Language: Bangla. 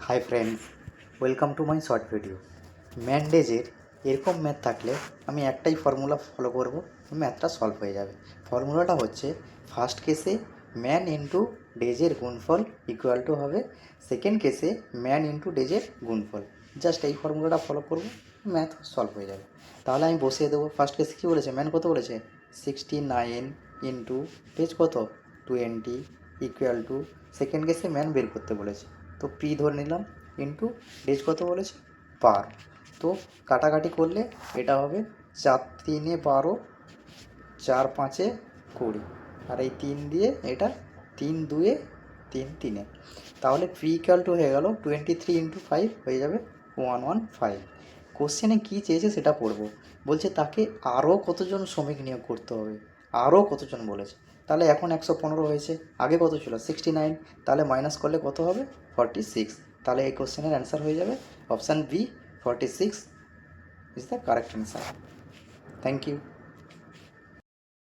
High friends, welcome to my short video. ম্যান্ডেজের এরকম ম্যাথ থাকলে আমি একটাই ফর্মুলা ফলো করব, ম্যাথটা সলভ হয়ে যাবে। ফর্মুলাটা হচ্ছে ফার্স্ট কেসে ম্যান ইন্টু ডেজের গুণফল ইকুয়াল টু হবে সেকেন্ড কেসে ম্যান ইন্টু ডেজের গুণফল। জাস্ট এই ফর্মুলাটা ফলো করব, ম্যাথ সলভ হয়ে যাবে। তাহলে আমি বসিয়ে দেবো। ফার্স্ট কেসে কী বলেছে, ম্যান কত বলেছে 69 ইন্টু ডেজ কত 20 ইকুয়াল টু সেকেন্ড কেসে ম্যান বের করতে বলেছে, তো পি ধরে নিলাম ইন্টু ডেজ কত বলেছে পার। তো কাটাকাটি করলে এটা হবে 4 3 12, 4 5 20, আর এই 3 দিয়ে এটা 3 2 3 3। তাহলে পি ইকুয়াল টু হয়ে গেল 23 ইন্টু 5 হয়ে যাবে 115। কোশ্চেনে কী চেয়েছে সেটা পড়বো। বলছে তাকে আরও কতজন শ্রমিক নিয়োগ করতে হবে, আরও কতজন বলেছে। তাহলে এখন 115 হয়েছে, আগে কত ছিল 69, তাহলে মাইনাস করলে কত হবে 46। তাহলে এই কোশ্চেনের অ্যান্সার হয়ে যাবে option B, 46 is the correct answer. Thank you.